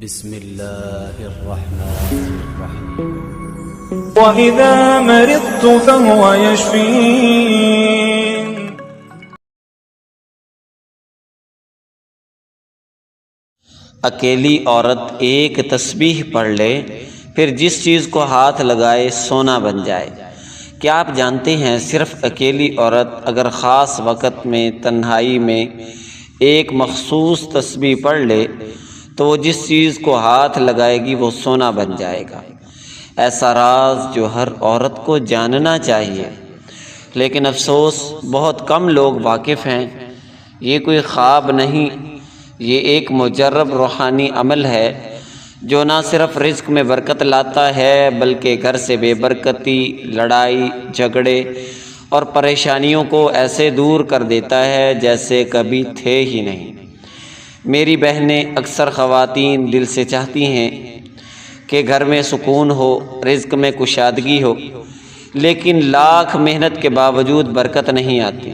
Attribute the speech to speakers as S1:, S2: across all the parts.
S1: بسم اللہ الرحمن الرحیم
S2: وَإِذَا مَرِضْتُ فَهُوَ يَشْفِينِ۔
S3: اکیلی عورت ایک تسبیح پڑھ لے پھر جس چیز کو ہاتھ لگائے سونا بن جائے۔ کیا آپ جانتے ہیں صرف اکیلی عورت اگر خاص وقت میں تنہائی میں ایک مخصوص تسبیح پڑھ لے تو وہ جس چیز کو ہاتھ لگائے گی وہ سونا بن جائے گا۔ ایسا راز جو ہر عورت کو جاننا چاہیے، لیکن افسوس بہت کم لوگ واقف ہیں۔ یہ کوئی خواب نہیں، یہ ایک مجرب روحانی عمل ہے جو نہ صرف رزق میں برکت لاتا ہے بلکہ گھر سے بے برکتی، لڑائی، جھگڑے اور پریشانیوں کو ایسے دور کر دیتا ہے جیسے کبھی تھے ہی نہیں۔ میری بہنیں اکثر خواتین دل سے چاہتی ہیں کہ گھر میں سکون ہو، رزق میں کشادگی ہو، لیکن لاکھ محنت کے باوجود برکت نہیں آتی۔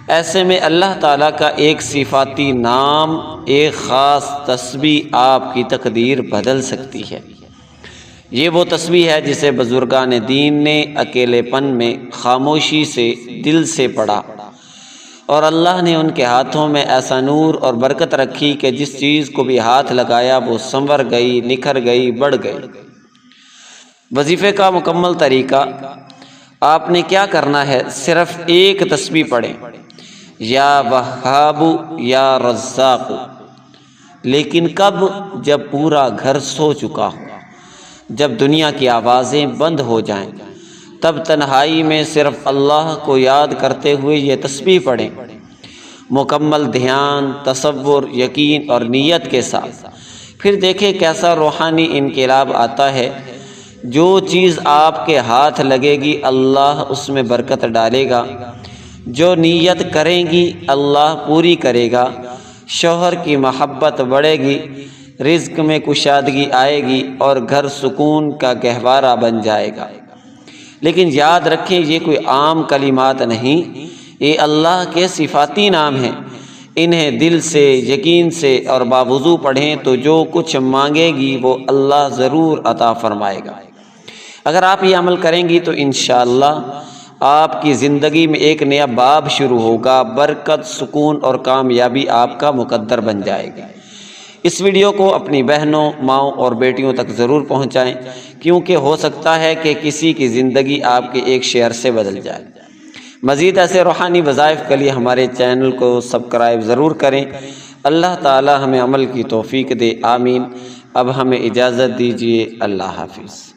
S3: ایسے میں اللہ تعالیٰ کا ایک صفاتی نام، ایک خاص تسبیح آپ کی تقدیر بدل سکتی ہے۔ یہ وہ تسبیح ہے جسے بزرگان دین نے اکیلے پن میں خاموشی سے دل سے پڑھا، اور اللہ نے ان کے ہاتھوں میں ایسا نور اور برکت رکھی کہ جس چیز کو بھی ہاتھ لگایا وہ سنور گئی، نکھر گئی، بڑھ گئی۔ وظیفے کا مکمل طریقہ آپ نے کیا کرنا ہے، صرف ایک تسبیح پڑھیں، یا وہاب یا رزاق، لیکن کب؟ جب پورا گھر سو چکا ہو، جب دنیا کی آوازیں بند ہو جائیں، تب تنہائی میں صرف اللہ کو یاد کرتے ہوئے یہ تسبیح پڑھیں، مکمل دھیان، تصور، یقین اور نیت کے ساتھ۔ پھر دیکھیں کیسا روحانی انقلاب آتا ہے۔ جو چیز آپ کے ہاتھ لگے گی اللہ اس میں برکت ڈالے گا، جو نیت کریں گی اللہ پوری کرے گا، شوہر کی محبت بڑھے گی، رزق میں کشادگی آئے گی اور گھر سکون کا گہوارہ بن جائے گا۔ لیکن یاد رکھیں یہ کوئی عام کلمات نہیں، یہ اللہ کے صفاتی نام ہیں۔ انہیں دل سے، یقین سے اور باوضو پڑھیں تو جو کچھ مانگے گی وہ اللہ ضرور عطا فرمائے گا۔ اگر آپ یہ عمل کریں گی تو انشاءاللہ آپ کی زندگی میں ایک نیا باب شروع ہوگا، برکت، سکون اور کامیابی آپ کا مقدر بن جائے گی۔ اس ویڈیو کو اپنی بہنوں، ماؤں اور بیٹیوں تک ضرور پہنچائیں، کیونکہ ہو سکتا ہے کہ کسی کی زندگی آپ کے ایک شیئر سے بدل جائے۔ مزید ایسے روحانی وظائف کے لیے ہمارے چینل کو سبسکرائب ضرور کریں۔ اللہ تعالی ہمیں عمل کی توفیق دے، آمین۔ اب ہمیں اجازت دیجیے، اللہ حافظ۔